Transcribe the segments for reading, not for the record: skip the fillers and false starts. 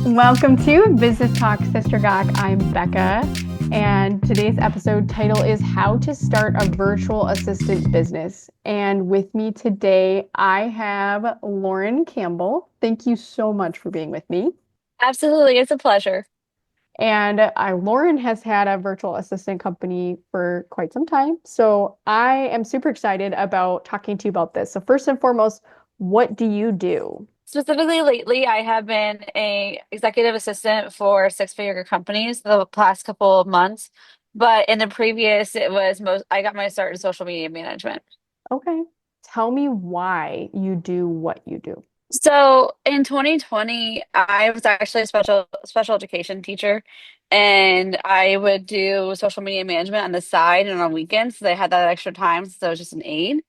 Welcome to Business Talk Sister Gawk. I'm Becca, and today's episode title is How to Start a Virtual Assistant Business. And with me today, I have Lauren Campbell. Thank you so much for being with me. Absolutely. It's a pleasure. And Lauren has had a virtual assistant company for quite some time. So I am super excited about talking to you about this. So, first and foremost, what do you do? Specifically, lately, I have been a executive assistant for six-figure companies the past couple of months. But in the previous, I got my start in social media management. Okay. Tell me why you do what you do. So in 2020, I was actually a special education teacher, and I would do social media management on the side and on weekends. So I had that extra time, so it was just an aid.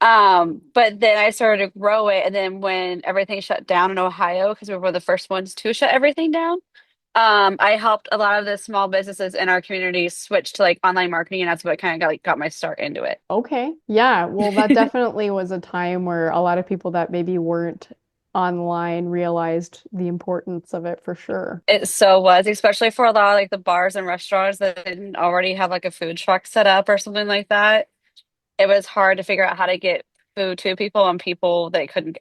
But then I started to grow it, and then when everything shut down in Ohio, because we were one of the first ones to shut everything down, I helped a lot of the small businesses in our community switch to like online marketing, and that's what kind of got my start into Okay. Yeah. Well, that it. definitely was a time where a lot of people that maybe weren't online realized the importance of it for sure. It so was, especially for a lot of like the bars and restaurants that didn't already have like a food truck set up or something like that. It was hard to figure out how to get food to people and people that couldn't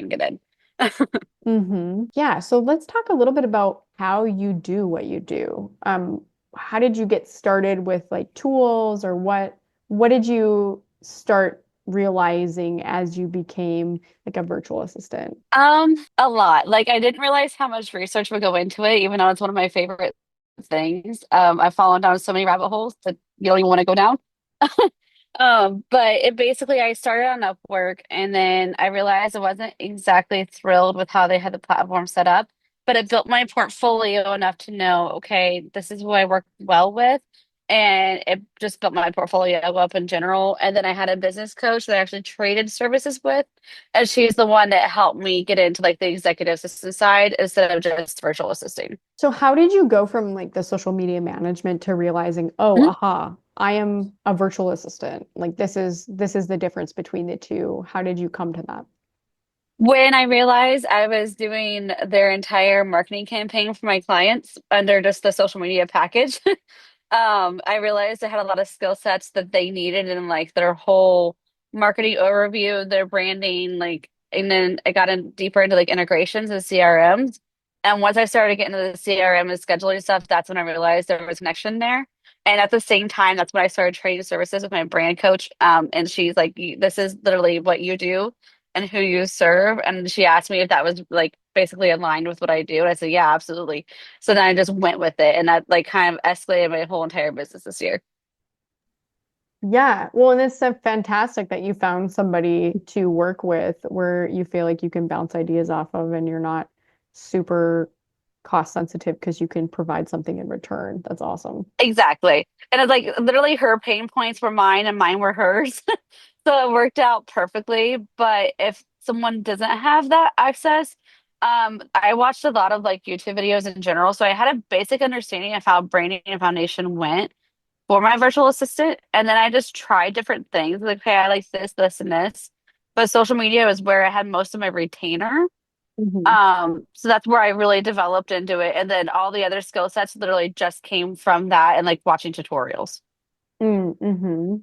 get in. Yeah. So let's talk a little bit about how you do what you do. How did you get started with like tools or what did you start realizing as you became like a virtual assistant? A lot. Like I didn't realize how much research would go into it, even though it's one of my favorite things. I've fallen down so many rabbit holes that you don't even want to go down. But it basically I started on Upwork and then I realized I wasn't exactly thrilled with how they had the platform set up, but it built my portfolio enough to know, okay, this is who I work well with. And it just built my portfolio up in general. And then I had a business coach that I actually traded services with. And she's the one that helped me get into like the executive assistant side instead of just virtual assisting. So how did you go from like the social media management to realizing, oh, aha, I am a virtual assistant. Like this is the difference between the two. How did you come to that? When I realized I was doing their entire marketing campaign for my clients under just the social media package, I realized I had a lot of skill sets that they needed in like their whole marketing overview, their branding, like, and then I got in deeper into like integrations and CRMs. And once I started getting into the CRM and scheduling stuff, that's when I realized there was connection there. And at the same time, that's when I started trading services with my brand coach. And she's like, This is literally what you do and who you serve." And she asked me if that was like basically aligned with what I do. And I said, yeah, absolutely. So then I just went with it. And that like kind of escalated my whole entire business this year. Yeah, well, and it's so fantastic that you found somebody to work with where you feel like you can bounce ideas off of and you're not super cost sensitive because you can provide something in return. That's awesome. Exactly. And it's like literally her pain points were mine and mine were hers. So it worked out perfectly. But if someone doesn't have that access, I watched a lot of like YouTube videos in general. So I had a basic understanding of how branding and foundation went for my virtual assistant. And then I just tried different things. Like, okay, I like this, and this. But social media was where I had most of my retainer. Hmm. So that's where I really developed into it. And then all the other skill sets literally just came from that and like watching tutorials. Mm-hmm.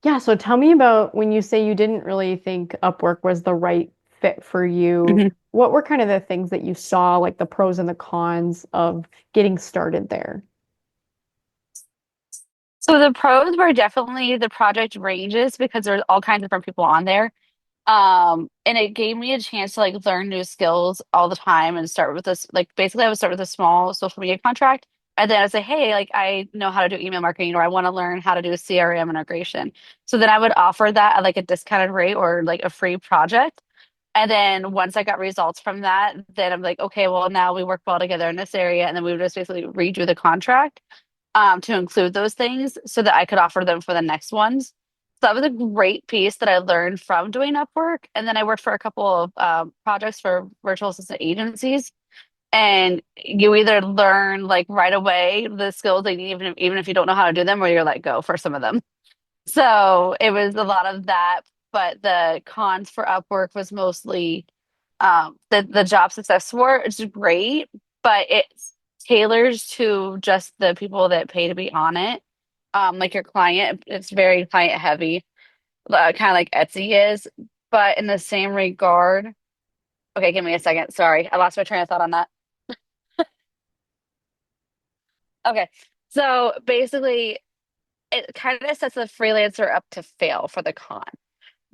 Yeah, so tell me about when you say you didn't really think Upwork was the right fit for you. Mhm. What were kind of the things that you saw, like the pros and the cons of getting started there? So the pros were definitely the project ranges because there's all kinds of different people on there. And it gave me a chance to like learn new skills all the time and start with this, like basically I would start with a small social media contract. And then I'd say, hey, like I know how to do email marketing or I want to learn how to do CRM integration. So then I would offer that at like a discounted rate or like a free project. And then once I got results from that, then I'm like, okay, well now we work well together in this area. And then we would just basically redo the contract to include those things so that I could offer them for the next ones. So that was a great piece that I learned from doing Upwork. And then I worked for a couple of projects for virtual assistant agencies. And you either learn like right away the skills that you need, even if you don't know how to do them, or you're let go for some of them. So it was a lot of that. But the cons for Upwork was mostly the job success score is great, but it tailors to just the people that pay to be on it. Like your client, it's very client heavy, kind of like Etsy is. But in the same regard, okay, give me a second. Sorry, I lost my train of thought on that. Okay, so basically, it kind of sets the freelancer up to fail for the con.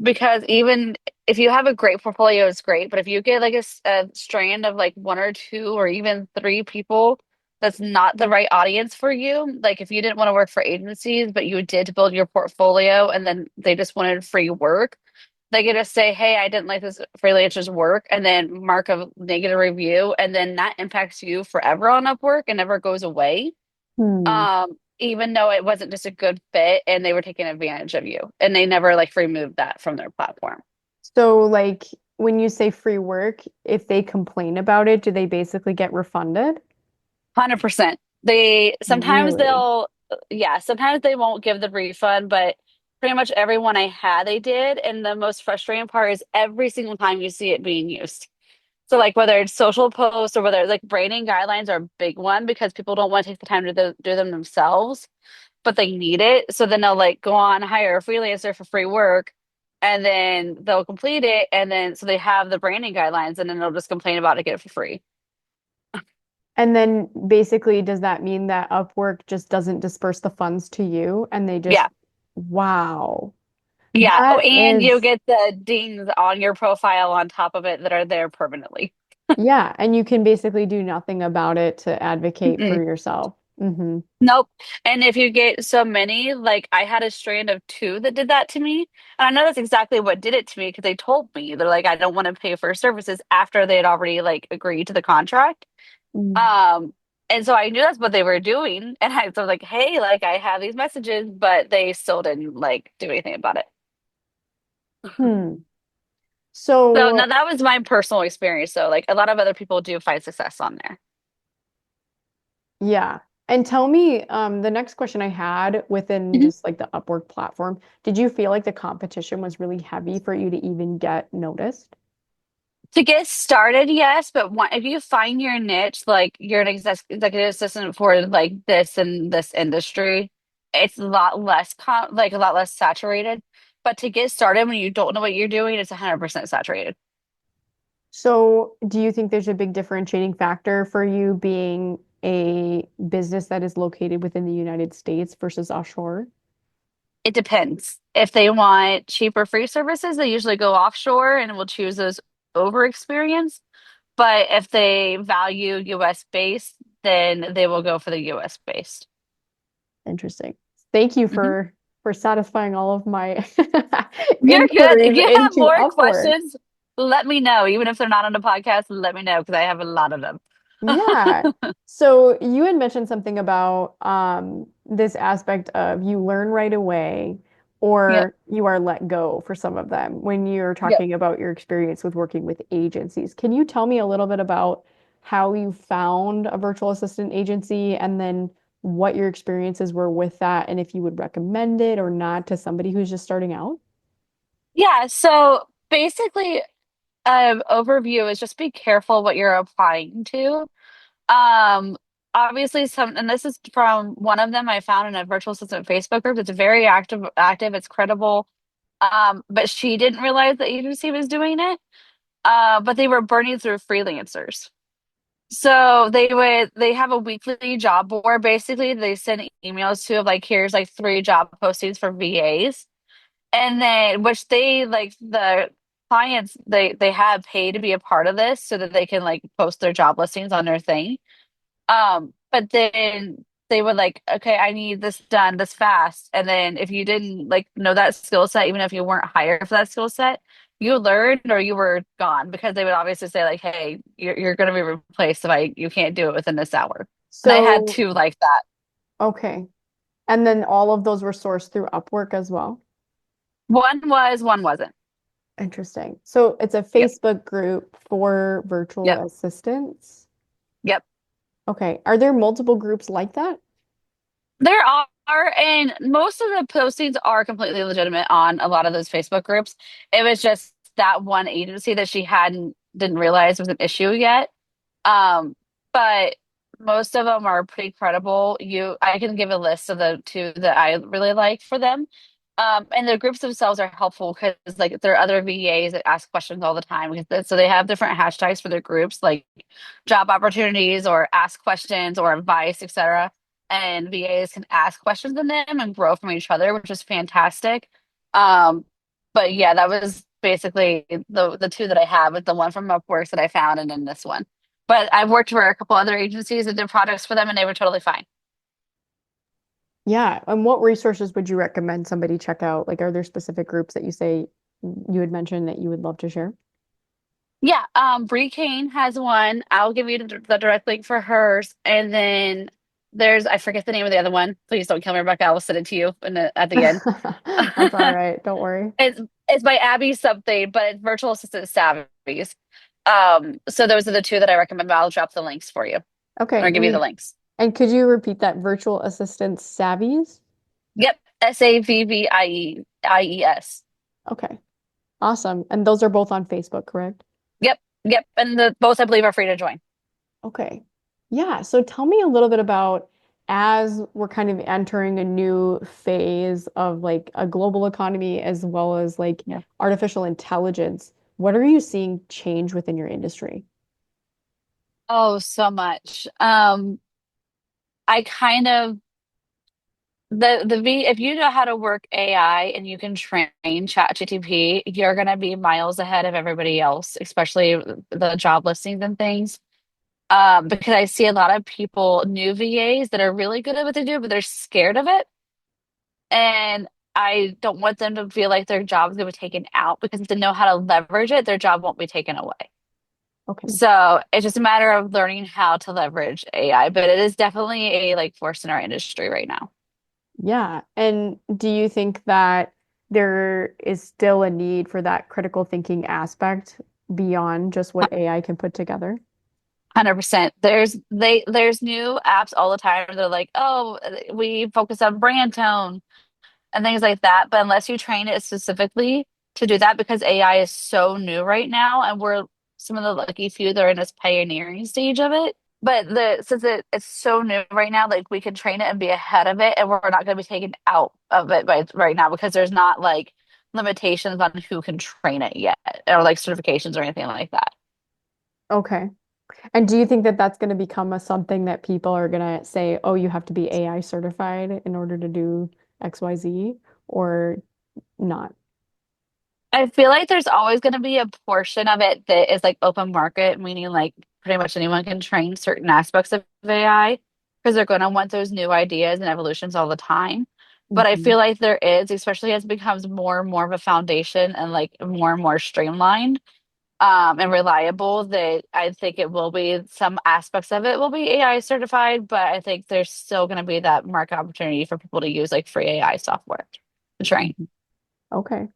Because even if you have a great portfolio, it's great. But if you get like a strand of like one or two or even three people that's not the right audience for you, like if you didn't want to work for agencies, but you did build your portfolio and then they just wanted free work, they could just say, hey, I didn't like this freelancer's work, and then mark a negative review. And then that impacts you forever on Upwork and never goes away. Hmm. Even though it wasn't just a good fit and they were taking advantage of you and they never like removed that from their platform. So, like, when you say free work, if they complain about it, do they basically get refunded? 100%. They sometimes Really? yeah, sometimes they won't give the refund, but pretty much everyone I had, they did. And the most frustrating part is every single time you see it being used. So, like, whether it's social posts or whether like branding guidelines are a big one because people don't want to take the time to do them themselves, but they need it. So then they'll like go on, hire a freelancer for free work, and then they'll complete it. And then so they have the branding guidelines, and then they'll just complain about it, get it for free. And then basically, does that mean that Upwork just doesn't disperse the funds to you and they just, Yeah. wow, Yeah. Oh, that and you is, get the dings on your profile on top of it that are there permanently. yeah. And you can basically do nothing about it to advocate for Mm-mm. yourself. Nope. And if you get so many, like I had a strand of two that did that to me. And I know that's exactly what did it to me because they told me they're like, I don't want to pay for services after they had already like agreed to the contract. Mm. Um, and so I knew that's what they were doing. And I was like, hey, like I have these messages, but they still didn't like do anything about it. Hmm. So now So, that was my personal experience. So like a lot of other people do find success on there. yeah. And tell me, the next question I had within Mhm. just like the Upwork platform, did you feel like the competition was really heavy for you to even get noticed? To get started, yes, but if you find your niche, like you're an executive assistant for like this and this industry, it's a lot less like a lot less saturated. But to get started when you don't know what you're doing, it's 100% saturated. So, do you think there's a big differentiating factor for you being a business that is located within the United States versus offshore? It depends. If they want cheaper free services, they usually go offshore and will choose those over experience. But if they value US based, then they will go for the US based. Interesting. Thank you Mhm. for satisfying all of my You're good. If inquiries you have into more Upwork. questions, let me know. Even if they're not on the podcast, let me know because I have a lot of them. Yeah. So you had mentioned something about this aspect of you learn right away Yep. or you are let go for some of them when you're Yep. talking about your experience with working with agencies. Can you tell me a little bit about how you found a virtual assistant agency and then what your experiences were with that and if you would recommend it or not to somebody who's just starting out? Yeah. So basically, overview is just be careful what you're applying to. Um, Obviously and this is from one of them I found in a virtual assistant Facebook group. It's very active, it's credible. But she didn't realize the agency was doing it. But they were burning through freelancers. So they have a weekly job board basically. They send emails to like here's like three job postings for VAs. And then which they like the clients they have paid to be a part of this so that they can like post their job listings on their thing. But then they would like, okay, I need this done this fast. And then if you didn't like know that skill set, even if you weren't hired for that skill set, you learned or you were gone because they would obviously say like, hey, you're going to be replaced if you can't do it within this hour. And I had So, two like that. okay. And then all of those were sourced through Upwork as well. One was, one wasn't. Interesting. So it's a Yep. Facebook group for virtual Yep. assistants. Yep. Okay. Are there multiple groups like that? There are, and most of the postings are completely legitimate on a lot of those Facebook groups. It was just that one agency that she didn't realize was an issue yet. Um, but most of them are pretty credible. I can give a list of the two that I really like for them. And the groups themselves are helpful because like there are other VAs that ask questions all the time. So they have different hashtags for their groups, like job opportunities or ask questions or advice, etc. And VAs can ask questions in them and grow from each other, which is fantastic. Um, but yeah, that was basically the two that I have, with the one from UpWorks that I found, and then this one. But I've worked for a couple other agencies and did products for them, and they were totally fine. Yeah. And what resources would you recommend somebody check out? Like, are there specific groups that you say you had mentioned that you would love to share? Yeah, Bree Kane has one. I'll give you the direct link for hers, and then I forget the name of the other one. Please don't kill me, Rebecca. I will send it to you at the end. That's all right. Don't worry. It's it's by Abby something, but it's Virtual Assistant Savvies. So those are the two that I recommend. But I'll drop the links for you, Okay. or give you the links. And could you repeat that virtual assistant savvies? Yep, SAVVIES. Okay. Awesome. And those are both on Facebook, correct? Yep, yep, and the both I believe are free to join. Okay. Yeah. So tell me a little bit about as we're kind of entering a new phase of like a global economy as well as like Yeah. artificial intelligence, what are you seeing change within your industry? Oh, so much. I kind of the V if you know how to work AI and you can train ChatGPT, you're gonna be miles ahead of everybody else, especially the job listings and things. Because I see a lot of people, new VAs that are really good at what they do, but they're scared of it. And I don't want them to feel like their job is gonna be taken out, because if they know how to leverage it, their job won't be taken away. Okay. So it's just a matter of learning how to leverage AI, but it is definitely a like force in our industry right now. Yeah. And do you think that there is still a need for that critical thinking aspect beyond just what AI can put together? 100%. There's new apps all the time. They're like, oh, we focus on brand tone and things like that. But unless you train it specifically to do that, because AI is so new right now, and we're some of the lucky few that are in this pioneering stage of it. But since it's so new right now, like we can train it and be ahead of it, and we're not going to be taken out of it right now, because there's not like limitations on who can train it yet, or like certifications or anything like that. Okay. And do you think that that's going to become something that people are going to say, oh, you have to be AI certified in order to do XYZ or not? I feel like there's always going to be a portion of it that is like open market, meaning like pretty much anyone can train certain aspects of AI, because they're going to want those new ideas and evolutions all the time. But I Mhm. feel like there is, especially as it becomes more and more of a foundation and like more and more streamlined, and reliable, that I think it will be some aspects of it will be AI certified, but I think there's still going to be that market opportunity for people to use like free AI software to train. Okay.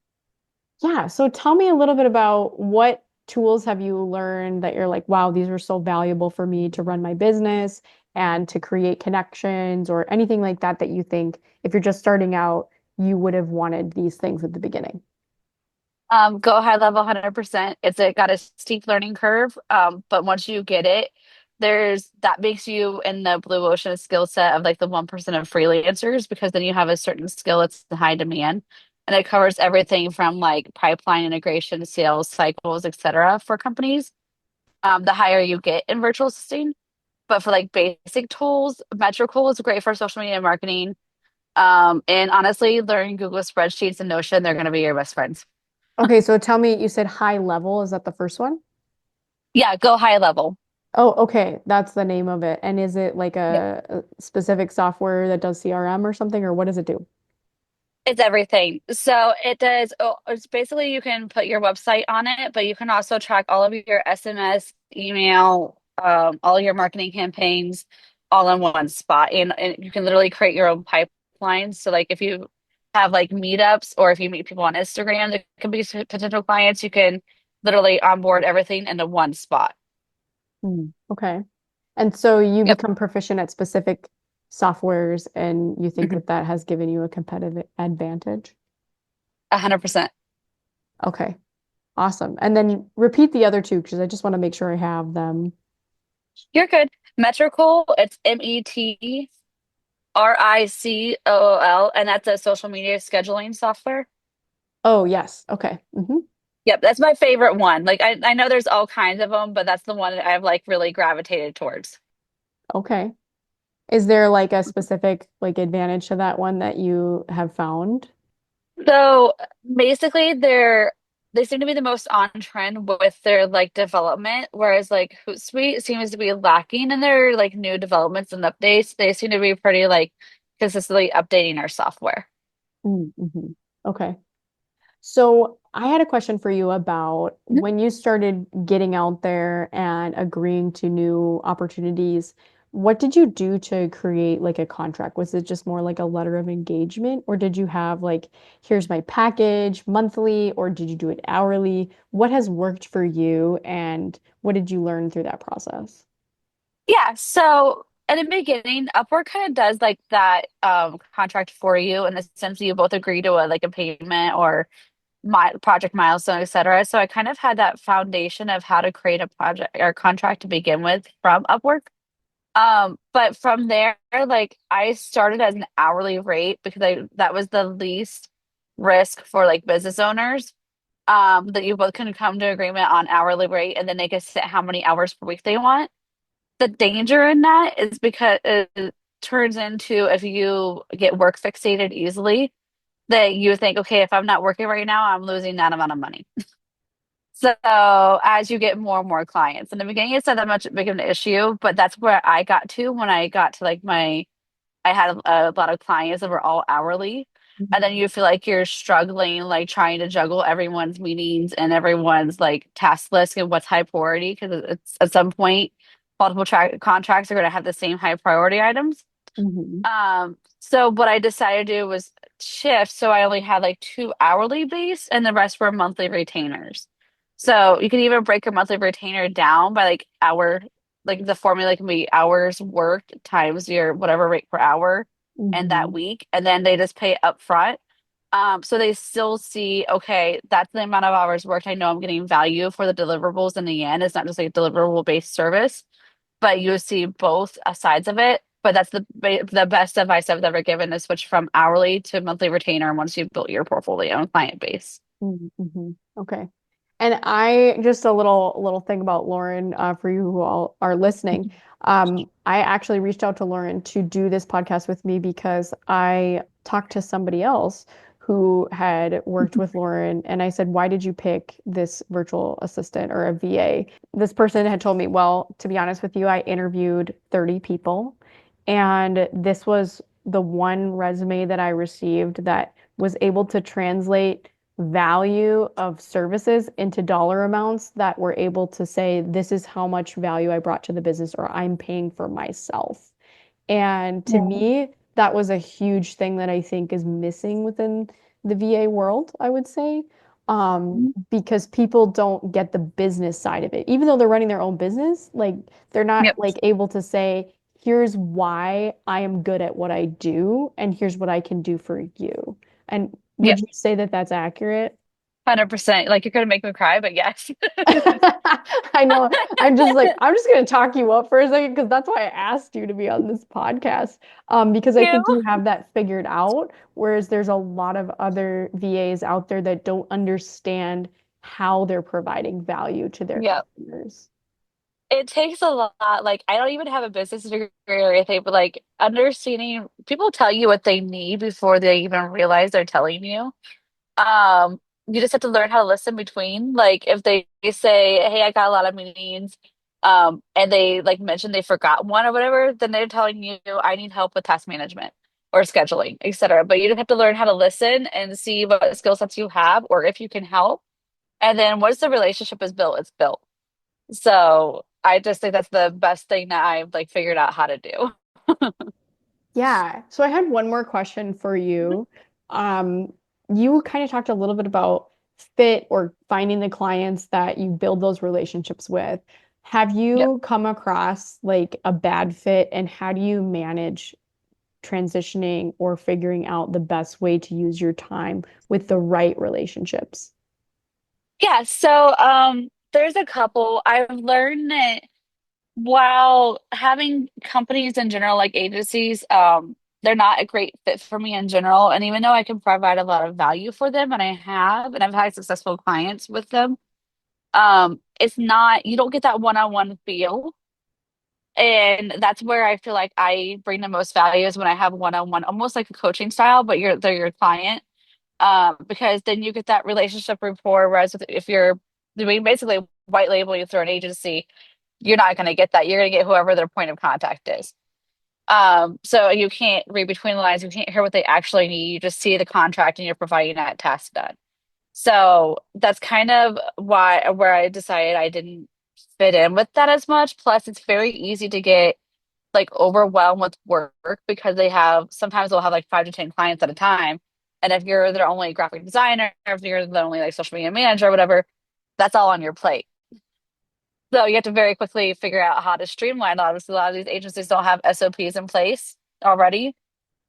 Yeah. So tell me a little bit about what tools have you learned that you're like, wow, these are so valuable for me to run my business and to create connections or anything like that that you think if you're just starting out, you would have wanted these things at the beginning. Go high level 100%. Got a steep learning curve. But once you get it, that makes you in the blue ocean skill set of like the 1% of freelancers, because then you have a certain skill that's in high demand. And it covers everything from like pipeline integration, sales cycles, etc. for companies. The higher you get in virtual assisting. But for like basic tools, Metrical is great for social media marketing. And honestly, learn Google spreadsheets and Notion, they're going to be your best friends. Okay, so tell me, you said high level. Is that the first one? Yeah, go high level. Oh, okay. That's the name of it. And is it like Yep. a specific software that does CRM or something, or what does it do? It's everything. So it does, it's basically you can put your website on it, but you can also track all of your SMS, email, all your marketing campaigns all in one spot. And you can literally create your own pipelines. So like if you have like meetups, or if you meet people on Instagram that could be potential clients, you can literally onboard everything into one spot. Okay. And so you Yep. become proficient at specific softwares, and you think Mhm. that that has given you a competitive advantage? 100%. Okay. Awesome. And then repeat the other two because I just want to make sure I have them. You're good. Metricool, it's Metricool, and that's a social media scheduling software. Oh, yes. Okay. Yep, that's my favorite one. Like I know there's all kinds of them, but that's the one that I've like really gravitated towards. Okay. Is there like a specific like advantage to that one that you have found? So basically they seem to be the most on trend with their like development, whereas like Hootsuite seems to be lacking in their like new developments and updates. They seem to be pretty like consistently updating our software. Mm-hmm. Okay. So I had a question for you about when you started getting out there and agreeing to new opportunities, what did you do to create like a contract? Was it just more like a letter of engagement, or did you have like, here's my package monthly, or did you do it hourly? What has worked for you, and what did you learn through that process? Yeah, so at the beginning, Upwork kind of does like that contract for you in the sense that you both agree to a like a payment or my project milestone, etc. So I kind of had that foundation of how to create a project or contract to begin with from Upwork. But from there, like I started as an hourly rate because I that was the least risk for like business owners. That you both can come to agreement on hourly rate and then they can set how many hours per week they want. The danger in that is because it turns into if you get work fixated easily, that you think, okay, if I'm not working right now, I'm losing that amount of money. So as you get more and more clients, in the beginning, it's not that much big of an issue, but that's where I got to when I got to like I had a lot of clients that were all hourly. And then you feel like you're struggling, like trying to juggle everyone's meetings and everyone's like task list and what's high priority because it's at some point multiple track contracts are going to have the same high priority items. Mm-hmm. So what I decided to do was shift. So I only had like two hourly base and the rest were monthly retainers. So you can even break your monthly retainer down by like hour, like the formula can be hours worked times your whatever rate per hour and that Mm-hmm. week. And then they just pay up front. So they still see, okay, that's the amount of hours worked. I know I'm getting value for the deliverables in the end. It's not just like a deliverable based service but you see both sides of it. But that's the best advice I've ever given is switch from hourly to monthly retainer once you've built your portfolio and client base. Mm-hmm. Okay. And I just a little thing about Lauren for you who all are listening. I actually reached out to Lauren to do this podcast with me because I talked to somebody else who had worked with Lauren, and I said, "Why did you pick this virtual assistant or a VA?" This person had told me, "Well, to be honest with you, I interviewed 30 people, and this was the one resume that I received that was able to translate." Value of services into dollar amounts that were able to say, this is how much value I brought to the business, or I'm paying for myself. And to Yeah. me, that was a huge thing that I think is missing within the VA world, I would say, because people don't get the business side of it. Even though they're running their own business, like they're not Yep. like able to say, here's why I am good at what I do, and here's what I can do for you. And would Yep. you say that that's accurate? 100%. Like you're gonna make me cry, but yes. I know. I'm just like, I'm just going to talk you up for a second because that's why I asked you to be on this podcast. Because I You. think you have that figured out, whereas there's a lot of other VAs out there that don't understand how they're providing value to their Yep. customers. It takes a lot. Like I don't even have a business degree or anything, but like understanding people tell you what they need before they even realize they're telling you. You just have to learn how to listen between. Like if they say, "Hey, I got a lot of meetings," and they like mention they forgot one or whatever, then they're telling you, "I need help with task management or scheduling, etc." But you just have to learn how to listen and see what skill sets you have or if you can help. And then once the relationship is built, it's built. So I just think that's the best thing that I've like figured out how to do. Yeah. So I had one more question for you. Um, you kind of talked a little bit about fit or finding the clients that you build those relationships with. Have Yep. you come across like a bad fit, and how do you manage transitioning or figuring out the best way to use your time with the right relationships? Yeah, so there's a couple. I've learned that While having companies in general, like agencies, they're not a great fit for me in general. And even though I can provide a lot of value for them, and I have, and I've had successful clients with them, it's not, you don't get that one-on-one feel. And that's where I feel like I bring the most value is when I have one-on-one, almost like a coaching style, but they're your client. Because then you get that relationship rapport. Whereas if you're doing basically white labeling through an agency, you're not going to get that. You're going to get whoever their point of contact is. So you can't read between the lines. You can't hear what they actually need. You just see the contract and you're providing that task done. So that's kind of why where I decided I didn't fit in with that as much. Plus, it's very easy to get like overwhelmed with work because they have sometimes they'll have like 5 to 10 clients at a time. And if you're their only graphic designer, if you're the only like social media manager or whatever, that's all on your plate. So you have to very quickly figure out how to streamline. Obviously, a lot of these agencies don't have SOPs in place already.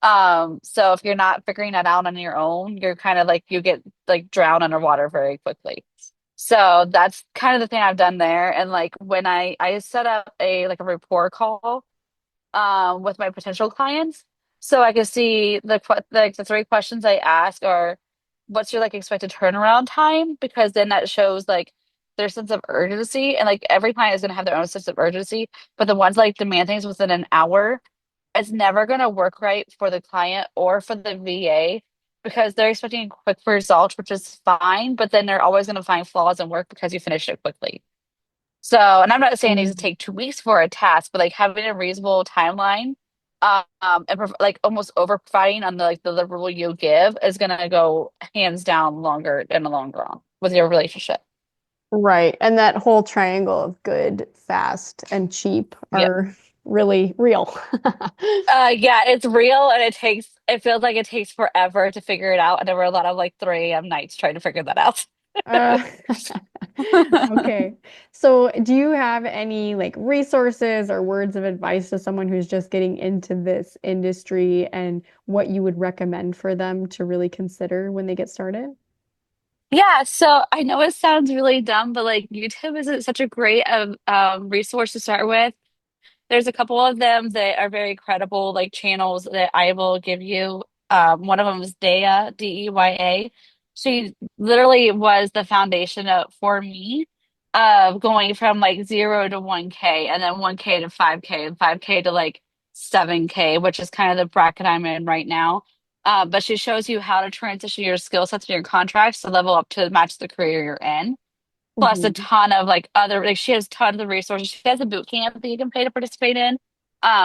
So if you're not figuring that out on your own, you're kind of like you get like drowned underwater very quickly. So that's kind of the thing I've done there. And like when I set up a like a rapport call with my potential clients. So I can see like the 3 questions I ask are what's your like expected turnaround time? Because then that shows like their sense of urgency and like every client is gonna have their own sense of urgency, but the ones like demand things within an hour, it's never gonna work right for the client or for the VA because they're expecting quick results, which is fine, but then they're always gonna find flaws in work because you finished it quickly. So, and I'm not saying it needs to Mm. take 2 weeks for a task, but like having a reasonable timeline, and like almost over providing on the like the deliverable you give is gonna go hands down longer in the long run with your relationship. Right. And that whole triangle of good, fast, and cheap Yeah. are really real. Yeah, it's real and it feels like it takes forever to figure it out. And there were a lot of like 3 a.m. nights trying to figure that out. Uh, okay. So, do you have any like resources or words of advice to someone who's just getting into this industry and what you would recommend for them to really consider when they get started? Yeah, so I know it sounds really dumb, but like YouTube is such a great resource to start with. There's a couple of them that are very credible, like channels that I will give you. One of them is Deya, Deya. She literally was the foundation for me of going from like 0 to 1K and then 1K to 5K and 5K to like 7K, which is kind of the bracket I'm in right now. But she shows you how to transition your skill sets and your contracts to level up to match the career you're in plus a Mhm. ton of like other like she has tons of resources. She has a boot camp that you can pay to participate in,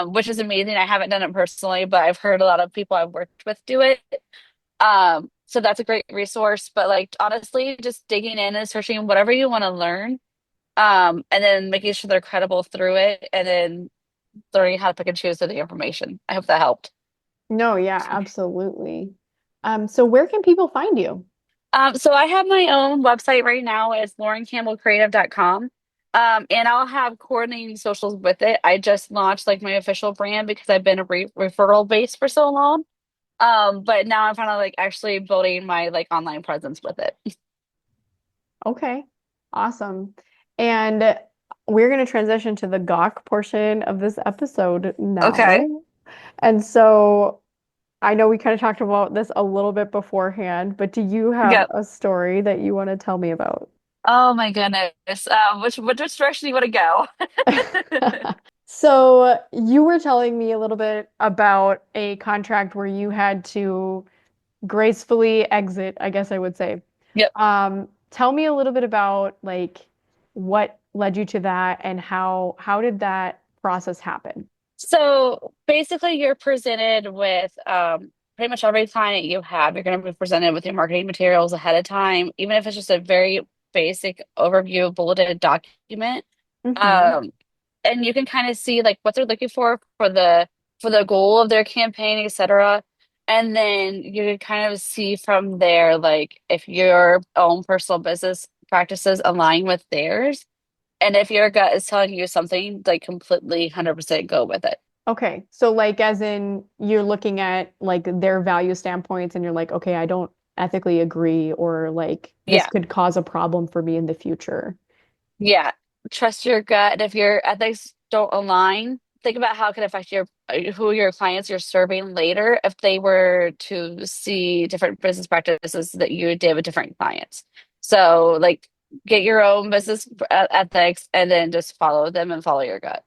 which is amazing. I haven't done it personally, but I've heard a lot of people I've worked with do it. So that's a great resource. But like honestly, just digging in and searching whatever you want to learn, and then making sure they're credible through it, and then learning how to pick and choose the information. I hope that helped. No, yeah, absolutely. So where can people find you? So I have my own website right now. It's laurencampbellcreative.com. And I'll have coordinating socials with it. I just launched like my official brand because I've been a referral base for so long. But now I'm kind of like actually building my like online presence with it. Okay, awesome. And we're going to transition to the gawk portion of this episode Okay. now. And so I know we kind of talked about this a little bit beforehand, but do you have Yep. a story that you want to tell me about? Oh my goodness. Which direction do you want to go? So you were telling me a little bit about a contract where you had to gracefully exit, I guess I would say. Yep. Tell me a little bit about like what led you to that and how did that process happen? So basically, you're presented with pretty much every client you have. You're going to be presented with your marketing materials ahead of time, even if it's just a very basic overview bulleted document. Hmm. Um, and you can kind of see like what they're looking for the goal of their campaign, etc. And then you can kind of see from there like if your own personal business practices align with theirs. And if your gut is telling you something, like completely 100% go with it. Okay. So like as in you're looking at like their value standpoints and you're like, okay, I don't ethically agree or like this Yeah. could cause a problem for me in the future. Yeah. Trust your gut. And if your ethics don't align, think about how it could affect your who your clients you're serving later if they were to see different business practices that you did with different clients. So like get your own business ethics and then just follow them and follow your gut.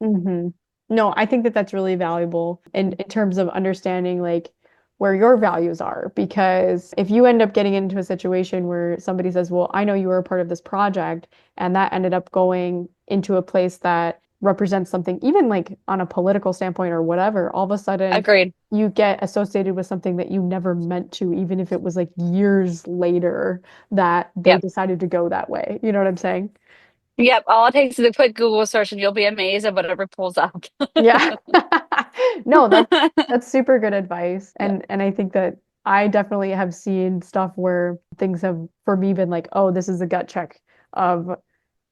hmm No, I think that that's really valuable in terms of understanding like where your values are. Because if you end up getting into a situation where somebody says, well, I know you were a part of this project, and that ended up going into a place that represents something, even like on a political standpoint or whatever, all of a sudden Agreed. you get associated with something that you never meant to, even if it was like years later that they Yep. decided to go that way. You know what I'm saying? Yep. All it takes is a quick Google search and you'll be amazed at whatever pulls up. Yeah. No, that's super good advice. Yeah. And I think that I definitely have seen stuff where things have for me been like, oh, this is a gut check of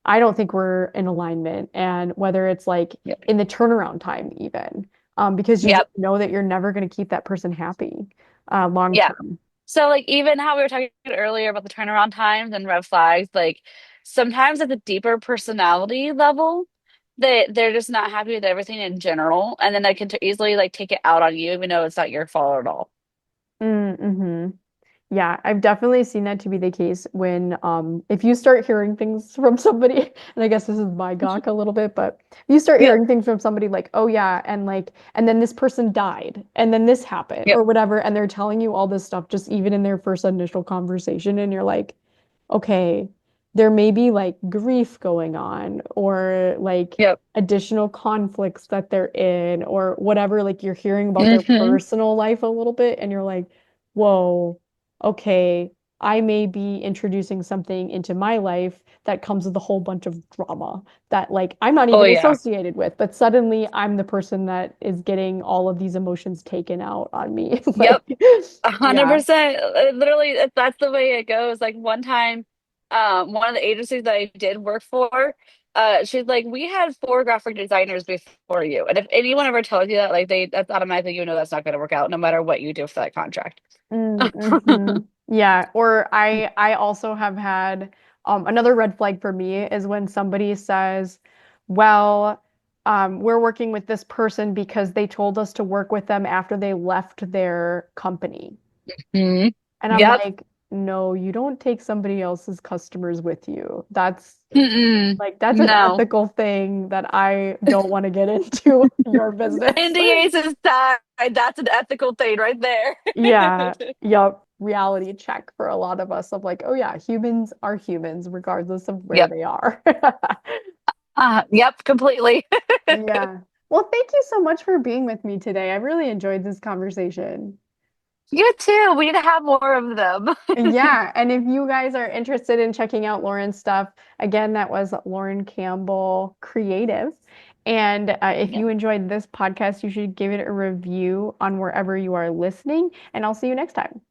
I don't think we're in alignment. And whether it's like Yep. in the turnaround time even, because you just Yep. know that you're never going to keep that person happy long Yeah. term. So like even how we were talking earlier about the turnaround times and red flags, like sometimes at the deeper personality level, they're just not happy with everything in general, and then they can easily like take it out on you, even though it's not your fault at all. Mm-hmm. Yeah, I've definitely seen that to be the case when if you start hearing things from somebody, and I guess this is my gawk a little bit, but if you start Yep. hearing things from somebody like, oh yeah, and like and then this person died and then this happened Yep. or whatever, and they're telling you all this stuff just even in their first initial conversation, and you're like, okay, there may be like grief going on or like Yep. additional conflicts that they're in or whatever, like you're hearing about their Hmm. personal life a little bit, and you're like, whoa, okay, I may be introducing something into my life that comes with a whole bunch of drama that like I'm not Oh even yeah. associated with, but suddenly I'm the person that is getting all of these emotions taken out on me. Yep. Like, A hundred yeah. percent. Literally, that's the way it goes. Like one time, one of the agencies that I did work for, she's like, "We had four graphic designers before you, and if anyone ever tells you that, like that's automatically you know that's not going to work out, no matter what you do for that contract." Mm-hmm. Yeah, or I also have had another red flag for me is when somebody says, "Well, we're working with this person because they told us to work with them after they left their company." Mhm. And I'm Yep. like, "No, you don't take somebody else's customers with you. That's Mm-mm. like that's an No. ethical thing that I don't want to get into your business." NDAs aside, that's an ethical thing right there. Yeah, yup. Reality check for a lot of us of like, oh yeah, humans are humans regardless of where Yep. they are. Yep. Completely. Yeah. Well, thank you so much for being with me today. I really enjoyed this conversation. You too. We need to have more of them. Yeah, and if you guys are interested in checking out Lauren's stuff, again, that was Lauren Campbell Creative. And if Yep. you enjoyed this podcast, you should give it a review on wherever you are listening. And I'll see you next time.